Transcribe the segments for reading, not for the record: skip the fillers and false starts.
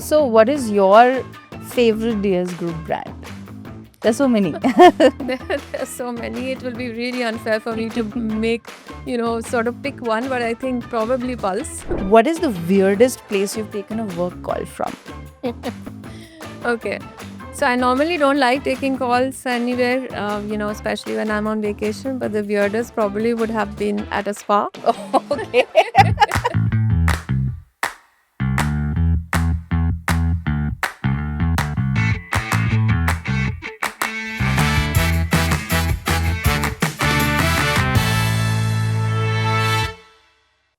So, what is your favorite DS Group brand? There's so many. There's so many. It will be really unfair for me to make, sort of pick one, but I think probably Pulse. What is the weirdest place you've taken a work call from? Okay. So I normally don't like taking calls anywhere, especially when I'm on vacation, but the weirdest probably would have been at a spa. Okay.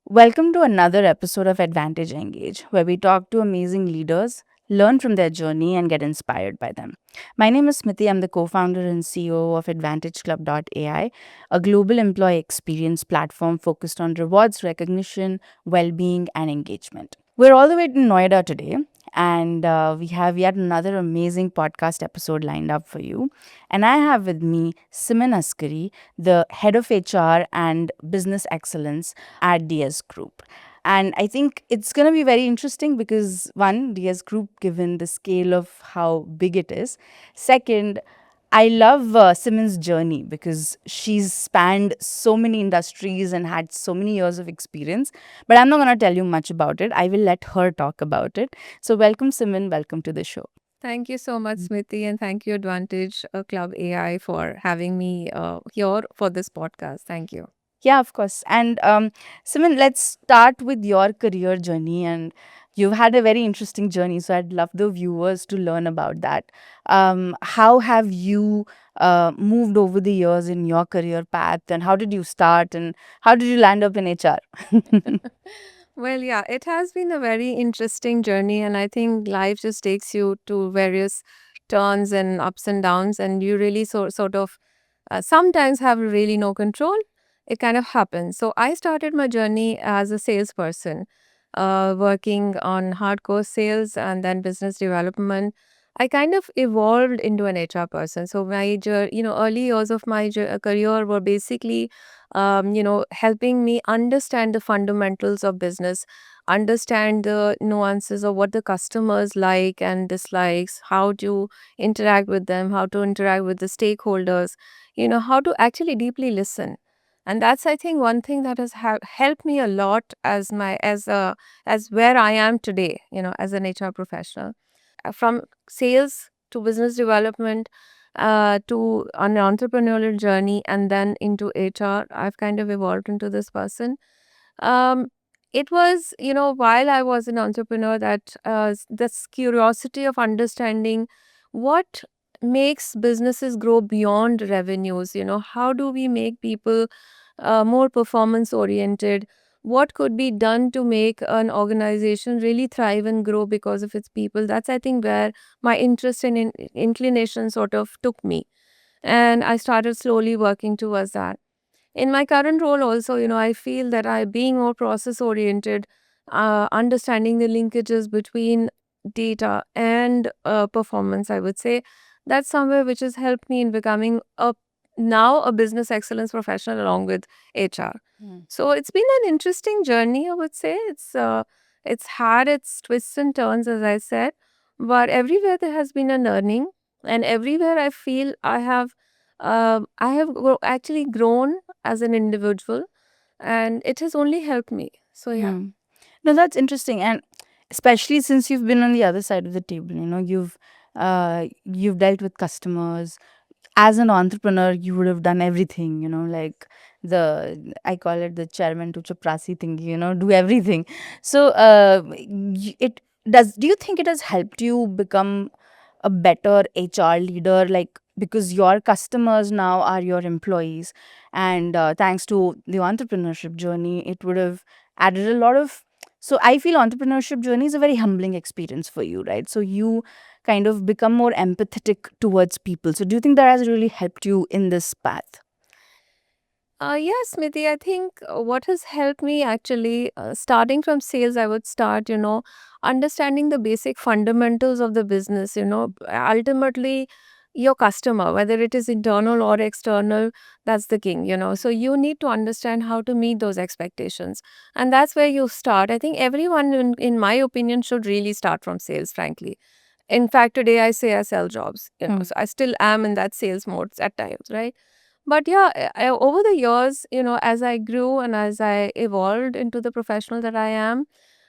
Welcome to another episode of Advantage Engage, where we talk to amazing leaders, learn from their journey, and get inspired by them. My name is Smriti. I'm the co founder and CEO of AdvantageClub.ai, a global employee experience platform focused on rewards, recognition, well being, and engagement. We're all the way to Noida today, and we have yet another amazing podcast episode lined up for you. And I have with me Siman Askari, the head of HR and business excellence at DS Group. And I think it's going to be very interesting because, one, DS Group, given the scale of how big it is. Second, I love Simon's journey because she's spanned so many industries and had so many years of experience. But I'm not going to tell you much about it. I will let her talk about it. So, welcome, Simon. Welcome to the show. Thank you so much, Smriti, and thank you, Advantage Club AI, for having me here for this podcast. Thank you. Yeah, of course. And Simon, let's start with your career journey. And you've had a very interesting journey. So I'd love the viewers to learn about that. How have you moved over the years in your career path? And how did you start? And how did you land up in HR? Well, yeah, it has been a very interesting journey, and I think life just takes you to various turns and ups and downs, and you really sort of sometimes have really no control. It kind of happens. So I started my journey as a salesperson, working on hardcore sales and then business development. I kind of evolved into an HR person. So my early years of my career were basically helping me understand the fundamentals of business, understand the nuances of what the customers like and dislikes, how to interact with them, how to interact with the stakeholders, how to actually deeply listen. And that's, I think, one thing that has helped me a lot as where I am today, as an HR professional. From sales to business development to an entrepreneurial journey and then into HR, I've kind of evolved into this person. Um, it was, while I was an entrepreneur, that this curiosity of understanding what makes businesses grow beyond revenues. How do we make people more performance oriented? What could be done to make an organization really thrive and grow because of its people? That's, I think, where my interest and inclination sort of took me. And I started slowly working towards that. In my current role also, I feel that I being more process oriented, understanding the linkages between data and performance, I would say that's somewhere which has helped me in becoming a business excellence professional along with HR. Hmm. So it's been an interesting journey, I would say. It's had its twists and turns, as I said, but everywhere there has been a learning, and everywhere I feel actually grown as an individual, and it has only helped me. So yeah. Hmm. No, that's interesting. And especially since you've been on the other side of the table, you've dealt with customers. As an entrepreneur, you would have done everything, like I call it the chairman to chaprasi thing, do everything. So do you think it has helped you become a better HR leader, like because your customers now are your employees, and thanks to the entrepreneurship journey, it would have added a lot of. So I feel entrepreneurship journey is a very humbling experience for you, right? So you kind of become more empathetic towards people. So do you think that has really helped you in this path? Yes, Smiti, I think what has helped me actually, starting from sales, I would start, understanding the basic fundamentals of the business. Ultimately, your customer, whether it is internal or external, that's the king, you know. So you need to understand how to meet those expectations. And that's where you start. I think everyone, in my opinion, should really start from sales, frankly. In fact, today I say I sell jobs. You know, Hmm. so I still am in that sales mode at times, right? But yeah, over the years, you know, as I grew and as I evolved into the professional that I am,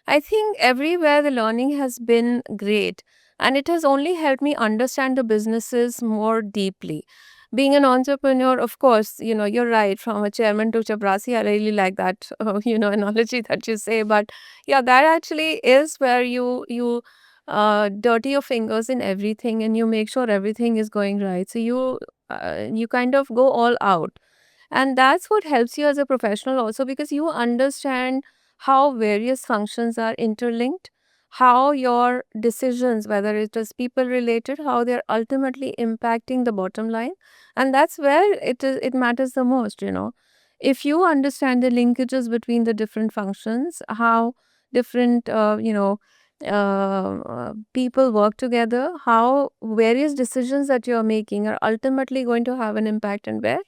I think everywhere the learning has been great. And it has only helped me understand the businesses more deeply. Being an entrepreneur, of course, you know, you're right. From a chairman to chaprasi, I really like that, you know, analogy that you say. But yeah, that actually is where you dirty your fingers in everything and you make sure everything is going right. So you kind of go all out, and that's what helps you as a professional also, because you understand how various functions are interlinked, how your decisions, whether it is people related, how they're ultimately impacting the bottom line. And that's where it matters the most, you know. If you understand the linkages between the different functions, how different people work together, how various decisions that you're making are ultimately going to have an impact, and where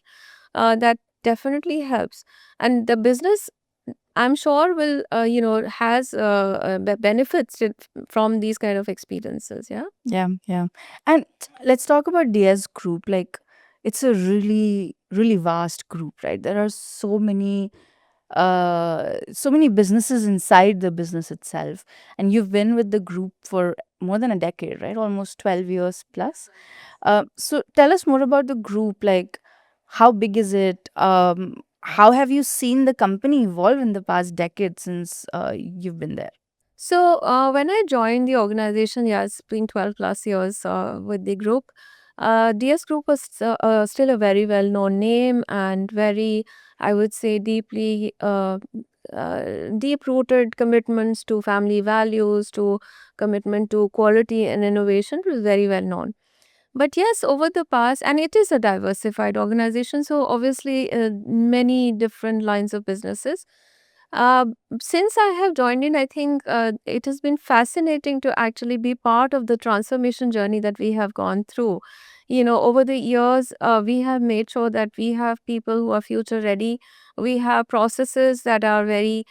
that definitely helps. And the business, I'm sure, will has benefits from these kind of experiences. Yeah. Yeah, yeah. And let's talk about DS Group. Like, it's a really, really vast group, right? There are so many businesses inside the business itself. And you've been with the group for more than a decade, right? Almost 12 years plus. So tell us more about the group. Like, how big is it? How have you seen the company evolve in the past decade since you've been there? So when I joined the organization, yeah, it's been 12 plus years with the group. DS Group was still a very well known name, and very, I would say, deep rooted commitments to family values, to commitment to quality and innovation was very well known. But yes, over the past, and it is a diversified organization, so obviously many different lines of businesses. Uh, since I have joined in, I think it has been fascinating to actually be part of the transformation journey that we have gone through. You know, over the years, we have made sure that we have people who are future ready. We have processes that are very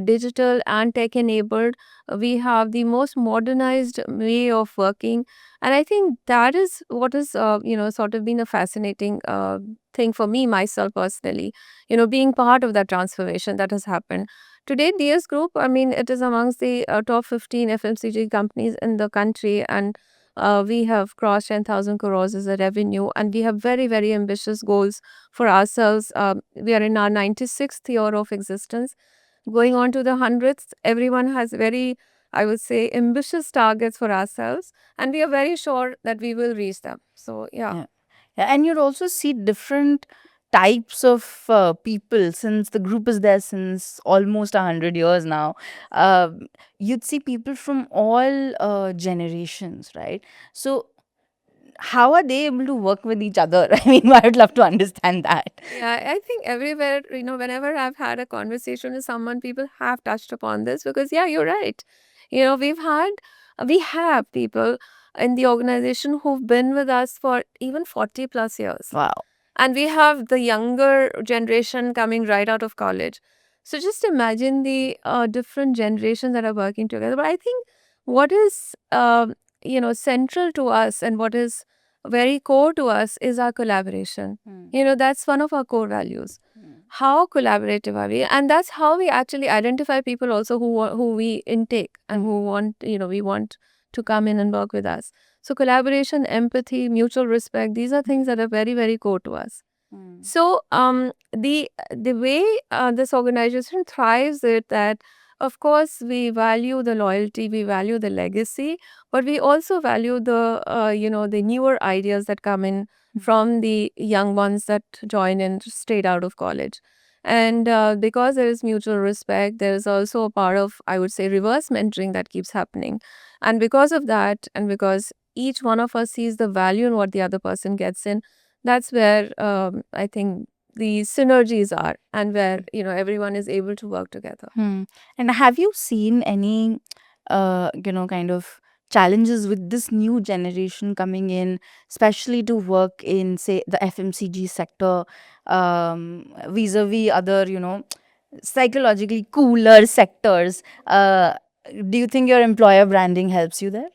digital and tech enabled. We have the most modernized way of working, and I think that is what has, sort of been a fascinating thing for me, myself personally, you know, being part of that transformation that has happened. Today, DS Group, I mean, it is amongst the top 15 FMCG companies in the country, and we have crossed 10,000 crores as a revenue, and we have very, very ambitious goals for ourselves. We are in our 96th year of existence, going on to the 100th. Everyone has very, I would say, ambitious targets for ourselves, and we are very sure that we will reach them. So, yeah. Yeah. Yeah, and you'd also see different types of people since the group is there since almost 100 years now. You'd see people from all generations, right? So, how are they able to work with each other? I mean, I would love to understand that. Yeah, I think everywhere, you know, whenever I've had a conversation with someone, people have touched upon this because, yeah, you're right. You know, we have people in the organization who've been with us for even 40 plus years. Wow. And we have the younger generation coming right out of college. So just imagine the different generations that are working together. But I think what is, central to us and what is very core to us is our collaboration. Hmm. You know, that's one of our core values. Hmm. How collaborative are we? And that's how we actually identify people also who we intake and who want, we want to come in and work with us. So collaboration, empathy, mutual respect, these are things that are very, very core to us. Hmm. So the way this organization thrives is that, of course, we value the loyalty, we value the legacy, but we also value the newer ideas that come in from the young ones that join in straight out of college. And because there is mutual respect, there is also a part of, I would say, reverse mentoring that keeps happening. And because of that, and because each one of us sees the value in what the other person gets in, that's where I think the synergies are, and where everyone is able to work together. Hmm. And have you seen any, kind of challenges with this new generation coming in, especially to work in, say, the FMCG sector, vis-a-vis other, psychologically cooler sectors? Do you think your employer branding helps you there?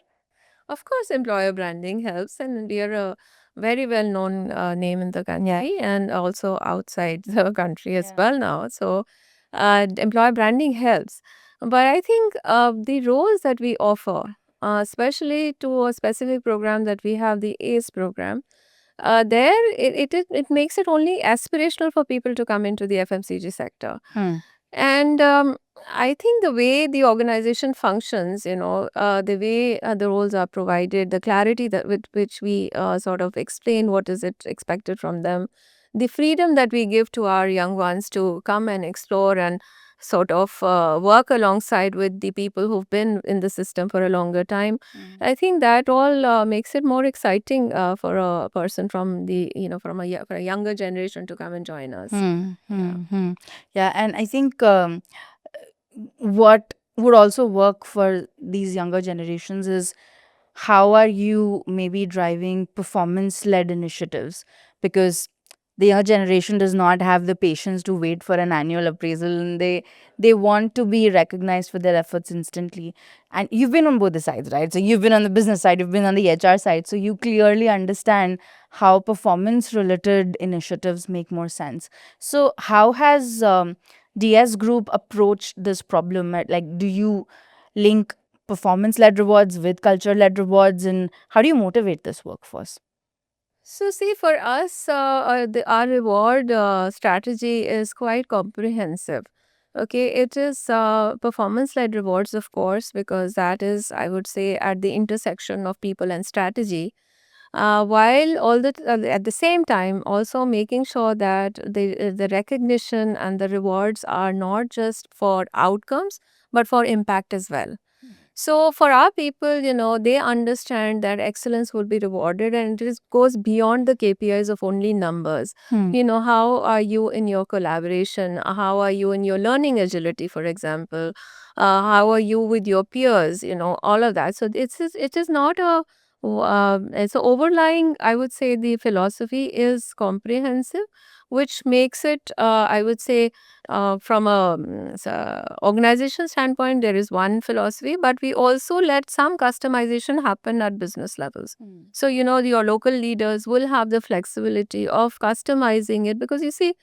Of course, employer branding helps, and we are a very well known name in the Yeah. country and also outside the country as Yeah. well now. So, employer branding helps. But I think the roles that we offer, especially to a specific program that we have, the ACE program, there it makes it only aspirational for people to come into the FMCG sector. Hmm. And I think the way the organization functions, the way the roles are provided, the clarity that with which we sort of explain what is it expected from them, the freedom that we give to our young ones to come and explore and sort of work alongside with the people who've been in the system for a longer time. Hmm. I think that all makes it more exciting for a person from for a younger generation to come and join us. Hmm. Yeah. Hmm. Hmm. Yeah, and I think what would also work for these younger generations is how are you maybe driving performance led initiatives, because the younger generation does not have the patience to wait for an annual appraisal, and they want to be recognized for their efforts instantly. And you've been on both the sides, right? So you've been on the business side, you've been on the HR side, so you clearly understand how performance related initiatives make more sense. So how has DS Group approached this problem? Like, do you link performance led rewards with culture led rewards, and how do you motivate this workforce? So, see, for us, our reward strategy is quite comprehensive. Okay, it is performance led rewards, of course, because that is, I would say, at the intersection of people and strategy. While at the same time, also making sure that the recognition and the rewards are not just for outcomes, but for impact as well. So for our people, they understand that excellence will be rewarded and goes beyond the KPIs of only numbers. Hmm. How are you in your collaboration? How are you in your learning agility, for example? How are you with your peers? All of that. So it is not it's a overlying, I would say the philosophy is comprehensive, which makes it, I would say, from a organization standpoint, there is one philosophy, but we also let some customization happen at business levels. Hmm. So, your local leaders will have the flexibility of customizing it because you see,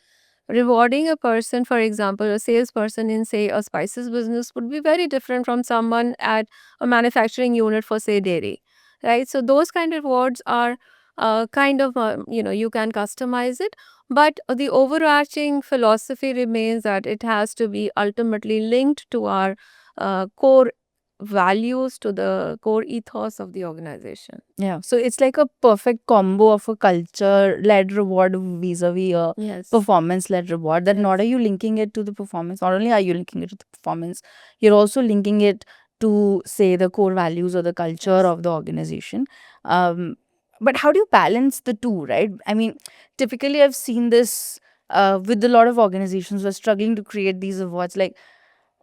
rewarding a person, for example, a salesperson in, say, a spices business would be very different from someone at a manufacturing unit for, say, dairy, right? So, those kind of rewards are kind of, you can customize it, but the overarching philosophy remains that it has to be ultimately linked to our core values, to the core ethos of the organization. Yeah, so it's like a perfect combo of a culture led reward vis-a-vis a Yes. performance led reward. That not Yes. are you linking it to the performance, not only are you linking it to the performance, you're also linking it to, say, the core values or the culture Yes. of the organization. Um, but how do you balance the two, right? I mean, typically I've seen this with a lot of organizations who are struggling to create these awards. Like,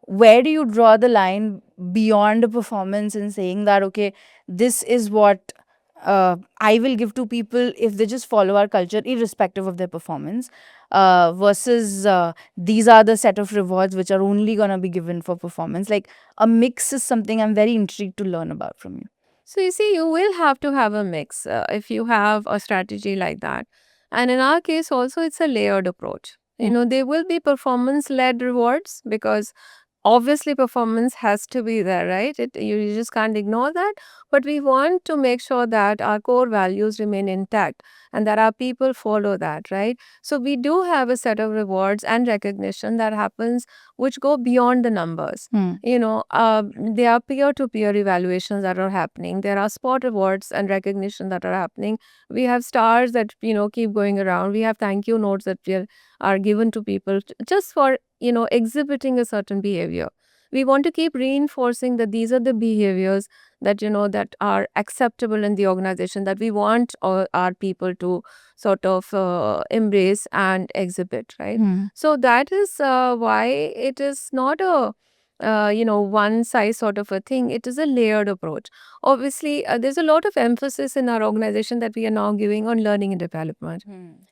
where do you draw the line beyond a performance and saying that, okay, this is what I will give to people if they just follow our culture irrespective of their performance, versus these are the set of rewards which are only going to be given for performance? Like, a mix is something I'm very intrigued to learn about from you. So you see, you will have to have a mix if you have a strategy like that. And in our case, also, it's a layered approach. Hmm. There will be performance led rewards because obviously performance has to be there, right? You just can't ignore that, but we want to make sure that our core values remain intact and that our people follow that, right? So we do have a set of rewards and recognition that happens which go beyond the numbers. Hmm. There are peer-to-peer evaluations that are happening. There are spot rewards and recognition that are happening. We have stars that keep going around. We have thank you notes that are given to people just for exhibiting a certain behavior. We want to keep reinforcing that these are the behaviors that that are acceptable in the organization, that we want our people to sort of embrace and exhibit, right? Hmm. So that is why it is not a one size sort of a thing. It is a layered approach. Obviously, there's a lot of emphasis in our organization that we are now giving on learning and development.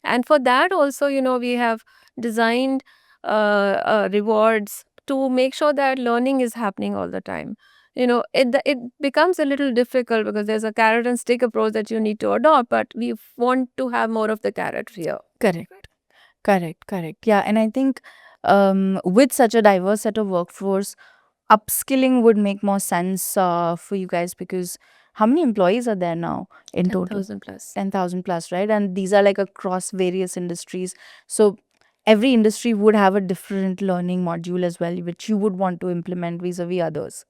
And for that also, we have designed rewards to make sure that learning is happening all the time. It becomes a little difficult because there's a carrot and stick approach that you need to adopt, but we want to have more of the carrot here. Correct. Correct. Yeah, and I think with such a diverse set of workforce, upskilling would make more sense for you guys, because how many employees are there now in total? 10,000 plus. 10,000 plus, right? And these are like across various industries. So every industry would have a different learning module as well, which you would want to implement vis-a-vis others.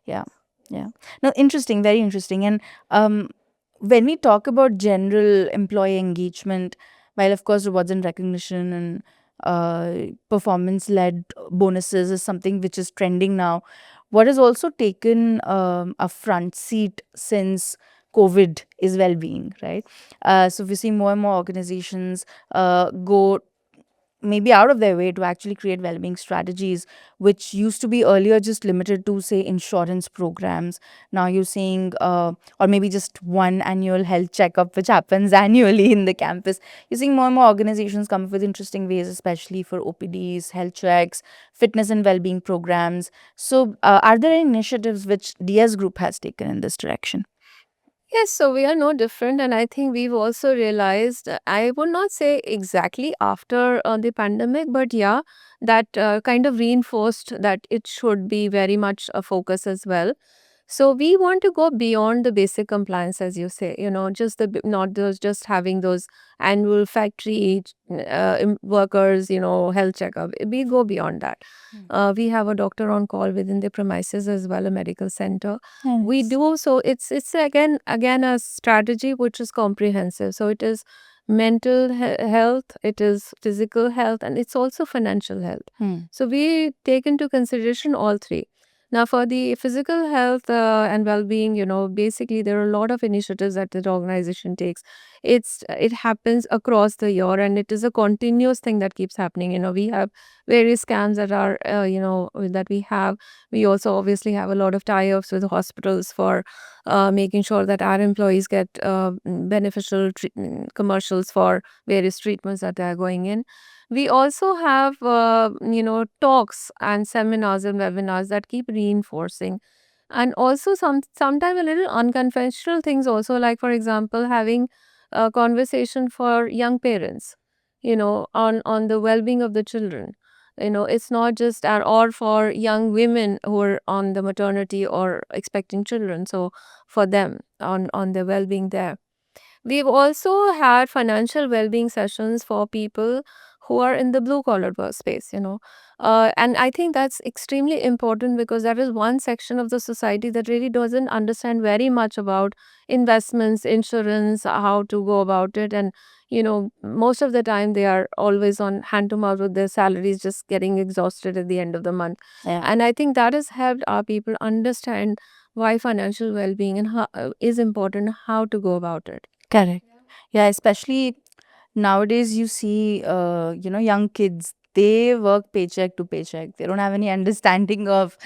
Yeah. Yeah. No, interesting, very interesting. And when we talk about general employee engagement, while of course rewards and recognition and performance led bonuses is something which is trending now, what has also taken a front seat since COVID is well being, right? So we see more and more organizations go maybe out of their way to actually create well-being strategies, which used to be earlier just limited to, say, insurance programs. Now you're seeing or maybe just one annual health checkup which happens annually in the campus. You're seeing more and more organizations come up with interesting ways, especially for OPDs, health checks, fitness and well-being programs. So are there any initiatives which DS Group has taken in this direction? Yes, so we are no different. And I think we've also realized, I would not say exactly after the pandemic, but yeah, that kind of reinforced that it should be very much a focus as well. So we want to go beyond the basic compliance, as you say, just not those just having those annual factory workers, health checkup. We go beyond that. We have a doctor on call within the premises as well, a medical center. We Nice. do so. It's again a strategy which is comprehensive. So it is mental health, it is physical health, and it's also financial health. Hmm. So we take into consideration all three. Now, for the physical health and well-being, basically there are a lot of initiatives that the organization takes. It happens across the year, and it is a continuous thing that keeps happening. We have various scams that are, that we have. We also obviously have a lot of tie-ups with hospitals for making sure that our employees get beneficial commercials for various treatments that they are going in. We also have, talks and seminars and webinars that keep reinforcing, and also sometimes a little unconventional things also, like for example having a conversation for young parents, on the well-being of the children. It's not just or for young women who are on the maternity or expecting children, so for them on the well-being there. We've also had financial well-being sessions for people who are in the blue collar workspace, and I think that's extremely important because that is one section of the society that really doesn't understand very much about investments, insurance, how to go about it. And most of the time they are always on hand to mouth with their salaries just getting exhausted at the end of the month. Yeah. And I think that has helped our people understand why financial well-being and how, is important, how to go about it. Correct. Yeah, especially nowadays you see young kids, they work paycheck to paycheck. They don't have any understanding of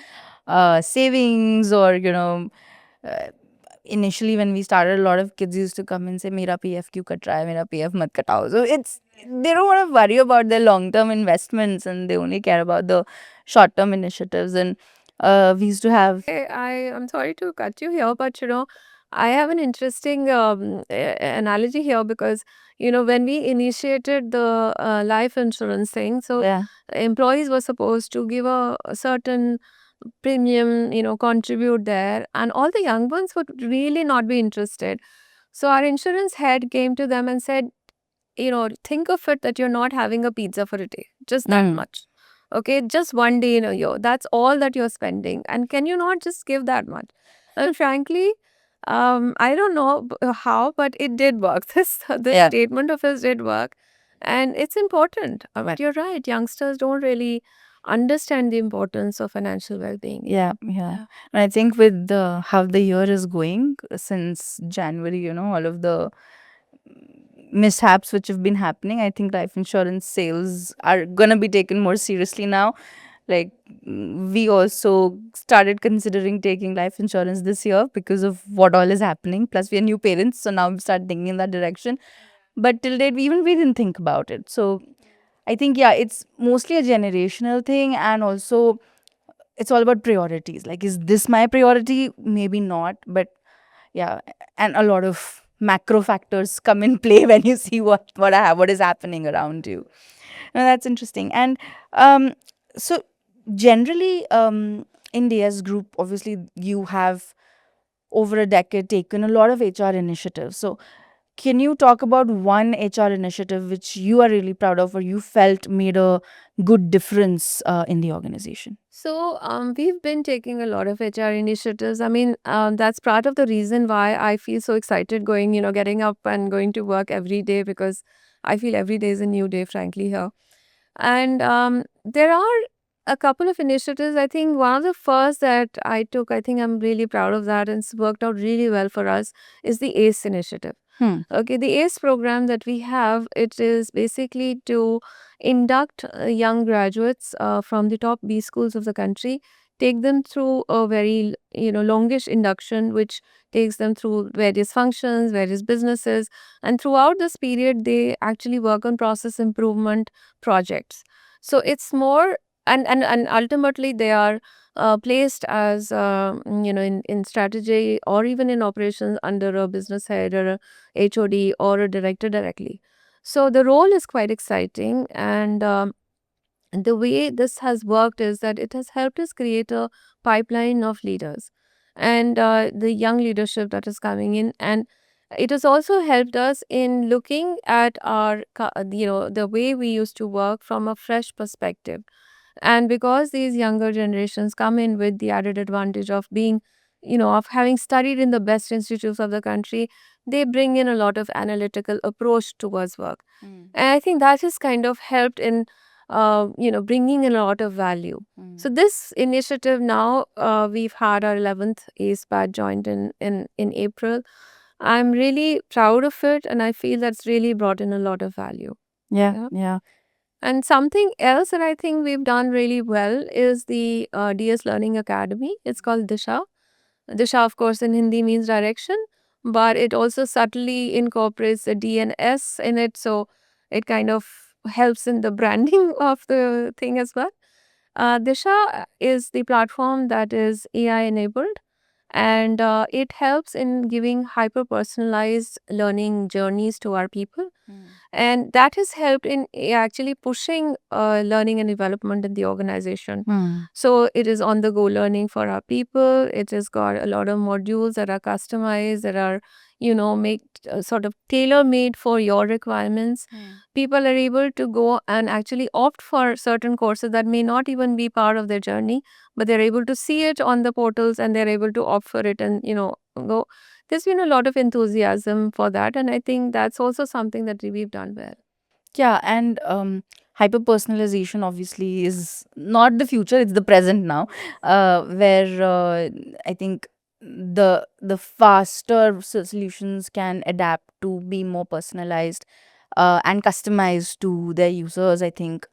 savings, or uh, initially when we started, a lot of kids used to come and say mera pf kyun kat raha hai, mera pf mat katao. So it's, they don't want to worry about their long term investments, and they only care about the short term initiatives. And we used to have I'm sorry to cut you here, but I have an interesting analogy here because when we initiated the life insurance thing, so yeah. employees were supposed to give a certain premium, contribute there, and all the young ones would really not be interested. So our insurance head came to them and said, think of it that you're not having a pizza for a day, just that much. Okay, just one day in a year. That's all that you're spending. And can you not just give that much? And frankly, I don't know how, but it did work. This Yeah. statement of his did work. And it's important. But you're right, youngsters don't really understand the importance of financial well-being. Yeah, yeah. And I think with the how the year is going since January, all of the mishaps which have been happening, I think life insurance sales are gonna be taken more seriously now. Like, we also started considering taking life insurance this year because of what all is happening. Plus, we are new parents, so now we start thinking in that direction. But till date, we didn't think about it. So I think, yeah, it's mostly a generational thing, and also it's all about priorities. Like, is this my priority? Maybe not, but yeah, and a lot of macro factors come in play when you see what is happening around you. Now, that's interesting. And um, so generally, in DS Group, obviously, you have over a decade taken a lot of HR initiatives. So can you talk about one HR initiative which you are really proud of or you felt made a good difference in the organization? So, we've been taking a lot of HR initiatives. I mean, that's part of the reason why I feel so excited going, getting up and going to work every day, because I feel every day is a new day, frankly, here. And there are a couple of initiatives. I think one of the first that I took, I think I'm really proud of that, and it's worked out really well for us, is the ACE initiative. Hmm. Okay, the ACE program that we have, it is basically to induct young graduates from the top B schools of the country, take them through a very, longish induction, which takes them through various functions, various businesses, and throughout this period, they actually work on process improvement projects. So it's more, and ultimately they are placed as in strategy or even in operations under a business head or a HOD or a director directly. So the role is quite exciting, and the way this has worked is that it has helped us create a pipeline of leaders and the young leadership that is coming in. And it has also helped us in looking at the way we used to work from a fresh perspective. And because these younger generations come in with the added advantage of being, of having studied in the best institutes of the country, they bring in a lot of analytical approach towards work. Mm. And I think that has kind of helped in, bringing in a lot of value. Mm. So this initiative now, we've had our 11th ACE batch joined in April. I'm really proud of it, and I feel that's really brought in a lot of value. Yeah, Yeah. yeah. And something else that I think we've done really well is the DS Learning Academy. It's called Disha. Disha, of course, in Hindi means direction, but it also subtly incorporates the D and S in it. So it kind of helps in the branding of the thing as well. Disha is the platform that is AI enabled, and it helps in giving hyper personalized learning journeys to our people, Mm. and that has helped in actually pushing learning and development in the organization. Mm. So it is on the go learning for our people. It has got a lot of modules that are customized, that are, make sort of tailor made for your requirements. Mm. People are able to go and actually opt for certain courses that may not even be part of their journey, but they're able to see it on the portals and they're able to opt for it and, go. There's been a lot of enthusiasm for that, and I think that's also something that we've done well. Yeah, and hyper personalization obviously is not the future; it's the present now. Where I think the faster solutions can adapt to be more personalized and customized to their users. I think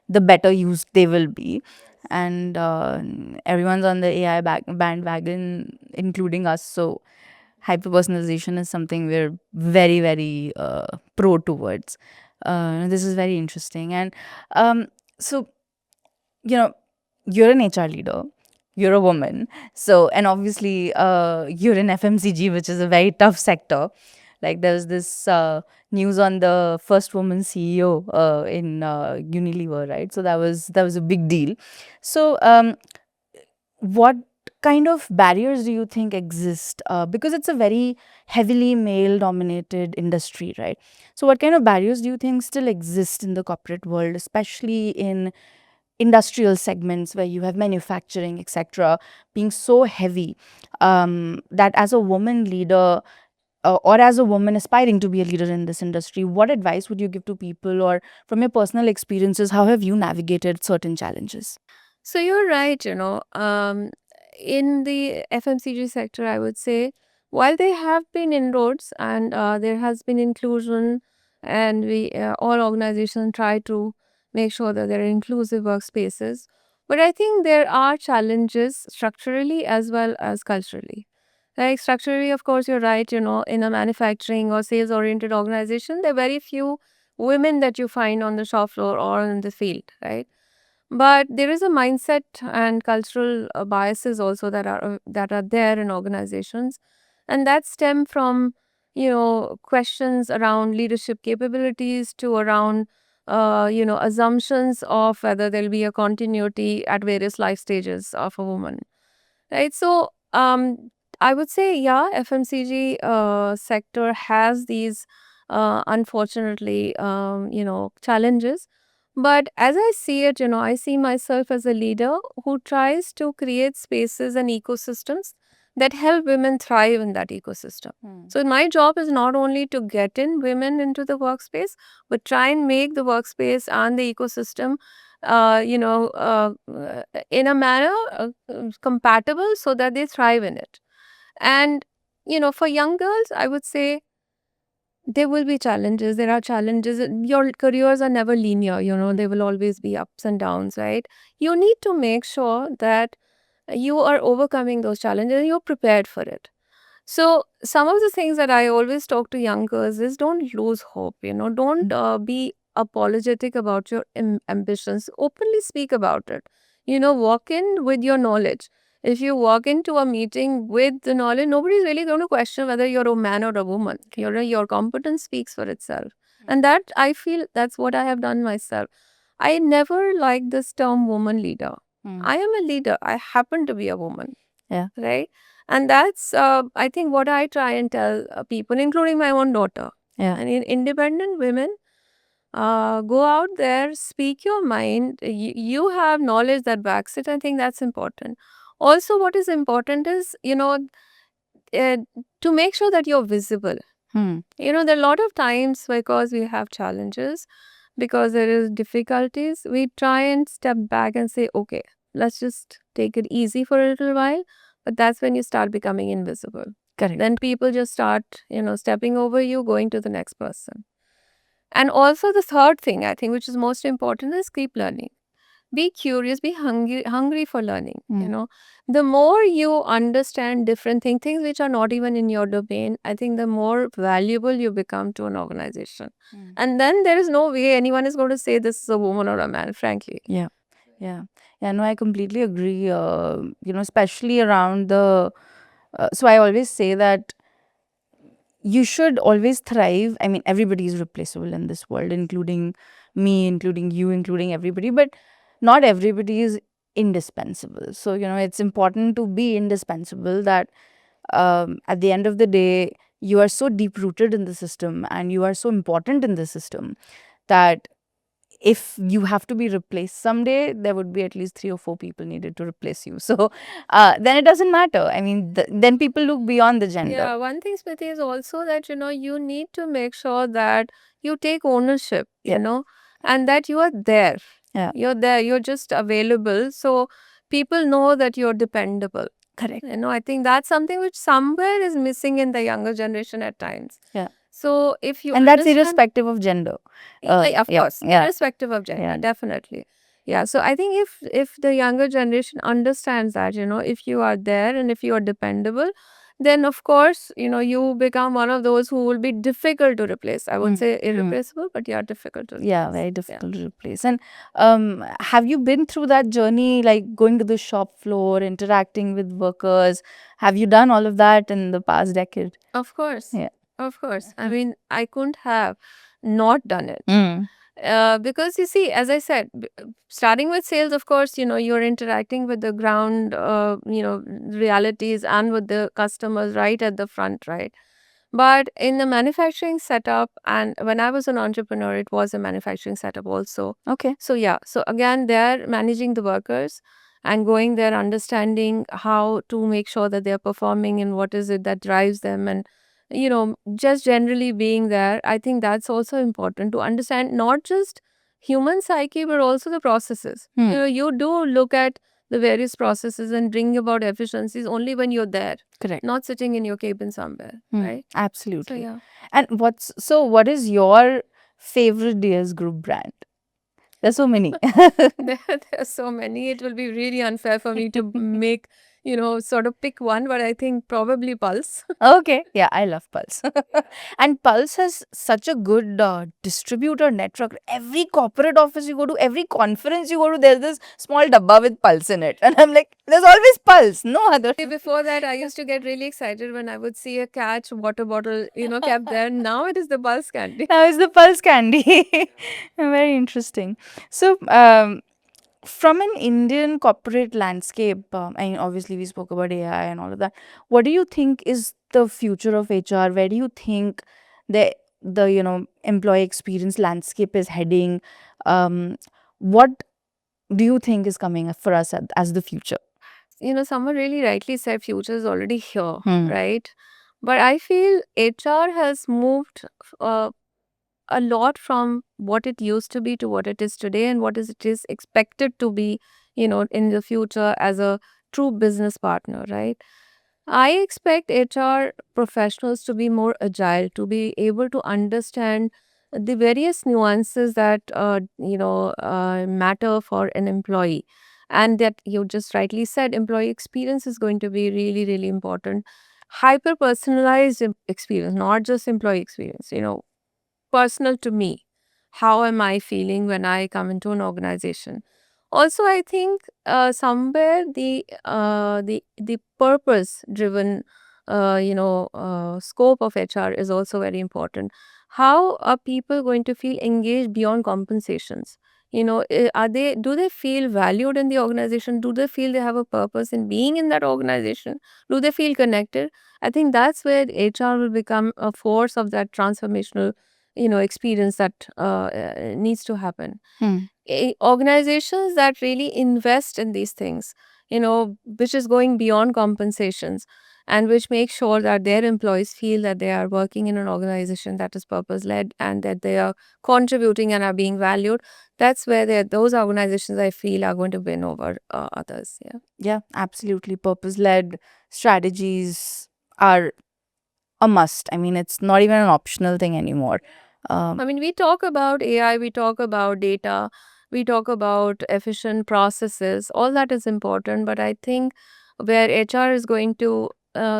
the better used they will be, and everyone's on the AI bandwagon, including us. So hyper personalization is something we're very pro towards. This is very interesting. And so, you know, you're an HR leader, you're a woman. So, and obviously, you're in FMCG, which is a very tough sector. Like, there's this news on the first woman CEO in Unilever, right? So that was a big deal. So, what kind of barriers do you think exist? Because it's a very heavily male dominated industry, right? So, what kind of barriers do you think still exist in the corporate world, especially in industrial segments where you have manufacturing, etc., being so heavy that as a woman leader or as a woman aspiring to be a leader in this industry, what advice would you give to people, or from your personal experiences, how have you navigated certain challenges? So you're right, in the FMCG sector, I would say, while there have been inroads and there has been inclusion, and we all organizations try to make sure that there are inclusive workspaces. But I think there are challenges structurally as well as culturally. Like structurally, of course, you're right, in a manufacturing or sales oriented organization, there are very few women that you find on the shop floor or in the field, right? But there is a mindset and cultural biases also that are there in organizations, and that stem from questions around leadership capabilities to around assumptions of whether there'll be a continuity at various life stages of a woman, right? So I would say, yeah, FMCG sector has these unfortunately challenges. But as I see it, I see myself as a leader who tries to create spaces and ecosystems that help women thrive in that ecosystem. So my job is not only to get in women into the workspace, but try and make the workspace and the ecosystem in a manner compatible so that they thrive in it. And, for young girls, I would say there will be challenges. There are challenges. Your careers are never linear, there will always be ups and downs, right? You need to make sure that you are overcoming those challenges and you're prepared for it. So, some of the things that I always talk to young girls is don't lose hope, don't be apologetic about your ambitions. Openly speak about it. Walk in with your knowledge. If you walk into a meeting with the knowledge, nobody's really going to question whether you're a man or a woman. Your competence speaks for itself. And that I feel that's what I have done myself. I never liked this term woman leader. I am a leader. I happen to be a woman. Yeah. Right. And that's, I think, what I try and tell people, including my own daughter. Yeah. And independent women, go out there, speak your mind. You have knowledge that backs it. I think that's important. Also, what is important is, uh, to make sure that you're visible. There are a lot of times because we have challenges, because there is difficulties, we try and step back and say, okay, let's just take it easy for a little while. But that's when you start becoming invisible. Correct. Then people just start, stepping over you, going to the next person. And also the third thing, I think, which is most important, is keep learning. Be curious, be hungry for learning. The more you understand different things which are not even in your domain, I think the more valuable you become to an organization. And then there is no way anyone is going to say this is a woman or a man, frankly. Yeah. No, I completely agree. Especially around the. So I always say that you should always thrive. I mean, everybody is replaceable in this world, including me, including you, including everybody, but not everybody is indispensable. So, it's important to be indispensable, that at the end of the day, you are so deep rooted in the system and you are so important in the system that if you have to be replaced someday, there would be at least 3 or 4 people needed to replace you. So then it doesn't matter. I mean, then people look beyond the gender. Yeah, one thing, Smriti, is also that, you need to make sure that you take ownership, and that you are there. Yeah. You're there, you're just available. So people know that you're dependable. Correct. I think that's something which somewhere is missing in the younger generation at times. Yeah. So if you And that's understand, irrespective of gender. of Yeah, course, yeah. irrespective of gender, Yeah. definitely. Yeah. So I think if the younger generation understands that, if you are there and if you are dependable, then of course, you become one of those who will be difficult to replace. I won't say irreplaceable, but yeah, difficult to replace. Yeah, very difficult to replace. And have you been through that journey, like going to the shop floor, interacting with workers? Have you done all of that in the past decade? Of course. Yeah. Of course. I mean, I couldn't have not done it. Because you see, as I said, starting with sales, of course, you're interacting with the ground, realities and with the customers right at the front, right? But in the manufacturing setup, and when I was an entrepreneur, it was a manufacturing setup also. Okay. So, yeah. So, again, they're managing the workers and going there, understanding how to make sure that they're performing and what is it that drives them, and just generally being there. I think that's also important to understand not just human psyche, but also the processes. You do look at the various processes and bring about efficiencies only when you're there. Correct. Not sitting in your cabin somewhere, right? So, Absolutely. yeah. And what is your favorite DS Group brand? There's so many. There are so many. It will be really unfair for me to make, sort of pick one, but I think probably Pulse. Okay. Yeah, I love Pulse. And Pulse has such a good distributor network. Every corporate office you go to, every conference you go to, there's this small dabba with Pulse in it. And I'm like, there's always Pulse, no other. Before that, I used to get really excited when I would see a Catch water bottle, kept there. Now it is the Pulse candy. Now is the Pulse candy. Very interesting. So, from an Indian corporate landscape, I mean, obviously we spoke about AI and all of that. What do you think is the future of HR? Where do you think the employee experience landscape is heading? What do you think is coming for us as the future? Someone really rightly said future is already here, Hmm. right? But I feel HR has moved uh, a lot from what it used to be to what it is today and what is it is expected to be, in the future as a true business partner, right? I expect HR professionals to be more agile, to be able to understand the various nuances that matter for an employee, and that you just rightly said, employee experience is going to be really, really important. Hyper personalized experience, not just employee experience. Personal to me. How am I feeling when I come into an organization? Also, I think somewhere the purpose driven scope of HR is also very important. How are people going to feel engaged beyond compensations? Are they do they feel valued in the organization? Do they feel they have a purpose in being in that organization? Do they feel connected? I think that's where HR will become a force of that transformational experience that needs to happen. Hmm. Organizations that really invest in these things, which is going beyond compensations, and which make sure that their employees feel that they are working in an organization that is purpose led and that they are contributing and are being valued. That's where those organizations I feel are going to win over others. Yeah. Yeah, absolutely. Purpose led strategies are a must. I mean, it's not even an optional thing anymore. I mean, we talk about AI, we talk about data, we talk about efficient processes. All that is important, but I think where HR is going to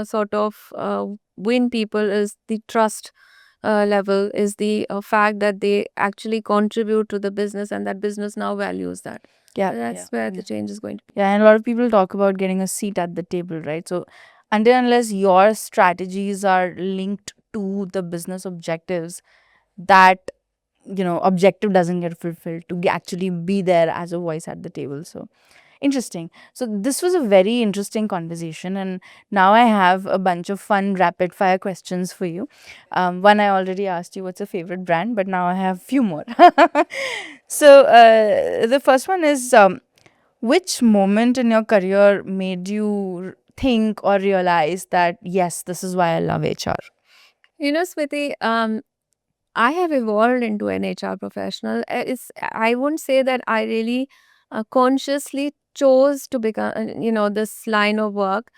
sort of win people is the trust level, is the fact that they actually contribute to the business and that business now values that. Yeah, That's where the change is going to be. yeah, and a lot of people talk about getting a seat at the table, right? So, until unless your strategies are linked to the business objectives, that objective doesn't get fulfilled to actually be there as a voice at the table. So, interesting. So, this was a very interesting conversation, and now I have a bunch of fun rapid fire questions for you. One I already asked you what's your favorite brand, but now I have few more. So, the first one is which moment in your career made you think or realize that yes, this is why I love HR? Smriti, I have evolved into an HR professional. I wouldn't say that I really consciously chose to become, this line of work.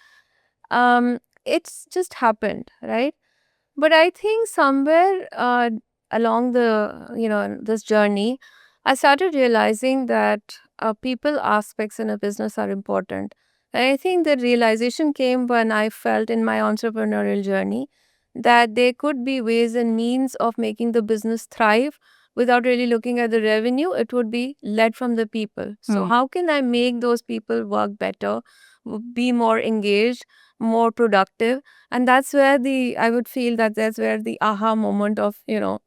It's just happened, right? But I think somewhere along this journey, I started realizing that people aspects in a business are important. And I think the realization came when I felt in my entrepreneurial journey that there could be ways and means of making the business thrive without really looking at the revenue. It would be led from the people. So, Hmm. how can I make those people work better, be more engaged, more productive? And that's where I would feel that that's where the aha moment of,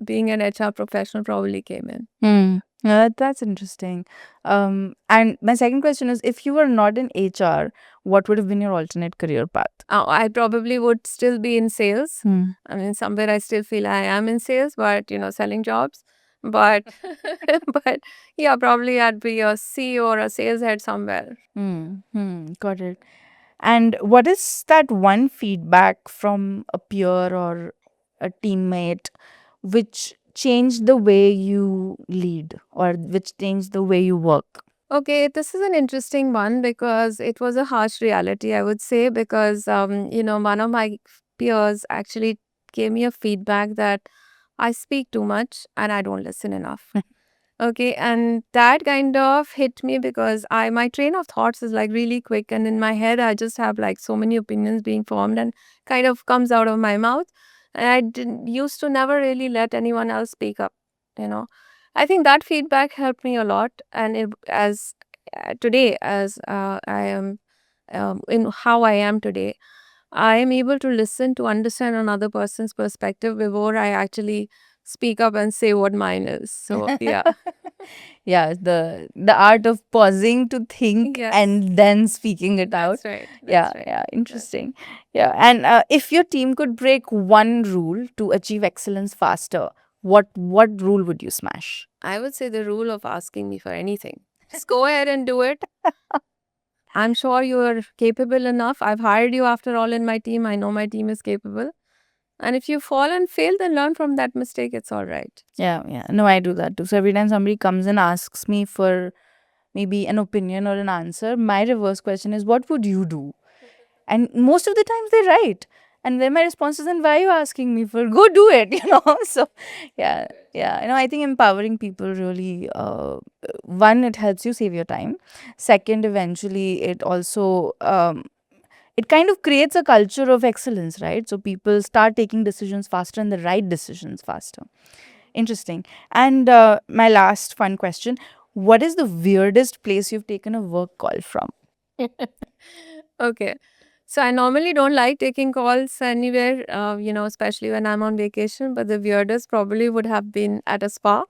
being an HR professional probably came in. Hmm. Yeah, that's interesting. And my second question is if you were not in HR, what would have been your alternate career path? I probably would still be in sales. Hmm. I mean, somewhere I still feel I am in sales, but, selling jobs. But, but yeah, probably I'd be a CEO or a sales head somewhere. Got it. And what is that one feedback from a peer or a teammate which changed the way you lead or which changed the way you work? Okay, this is an interesting one because it was a harsh reality, I would say, because one of my peers actually gave me a feedback that I speak too much and I don't listen enough. Okay, and that kind of hit me because my train of thoughts is like really quick, and in my head I just have like so many opinions being formed and kind of comes out of my mouth. And I didn't used to never really let anyone else speak up, you know. I think that feedback helped me a lot, and as today as I am in how I am today, I am able to listen to understand another person's perspective before I actually speak up and say what mine is. So yeah. Yeah, the art of pausing to think Yes, and then speaking it out. that's right. Yeah, That's right. yeah, That- interesting. Yeah, and if your team could break one rule to achieve excellence faster, what rule would you smash? I would say the rule of asking me for anything. Just go ahead and do it. I'm sure you're capable enough. I've hired you after all in my team. I know my team is capable. And if you fall and fail, then learn from that mistake. It's all right. Yeah, yeah. No, I do that too. So every time somebody comes and asks me for maybe an opinion or an answer, my reverse question is, what would you do? And most of the times they're right. And then my response is, then why are you asking me for? Go do it, So, yeah, yeah. I think empowering people really, one, it helps you save your time. Second, eventually, it kind of creates a culture of excellence, right? So people start taking decisions faster and the right decisions faster. Interesting. And my last fun question: what is the weirdest place you've taken a work call from? Okay. So I normally don't like taking calls anywhere, especially when I'm on vacation. But the weirdest probably would have been at a spa.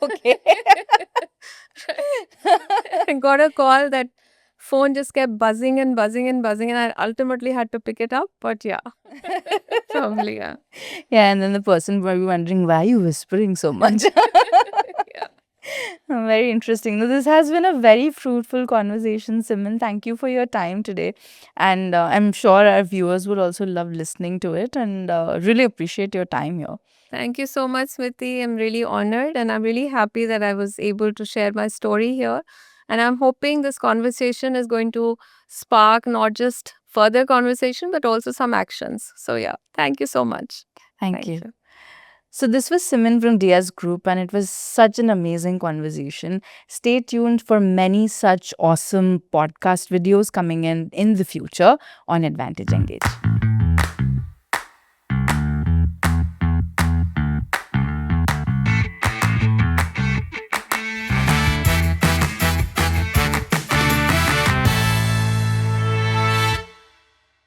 Okay. I got a call that phone just kept buzzing and buzzing and buzzing, and I ultimately had to pick it up. But yeah, probably yeah. Yeah, and then the person will be wondering, why are you whispering so much? Yeah. Very interesting. Now, this has been a very fruitful conversation, Simon. Thank you for your time today. And I'm sure our viewers will also love listening to it and really appreciate your time here. Thank you so much, Smriti. I'm really honored and I'm really happy that I was able to share my story here. And I'm hoping this conversation is going to spark not just further conversation, but also some actions. So, yeah, thank you so much. Thank Thank you. you. So, this was Simon from Diaz Group, and it was such an amazing conversation. Stay tuned for many such awesome podcast videos coming in the future on Advantage Engage.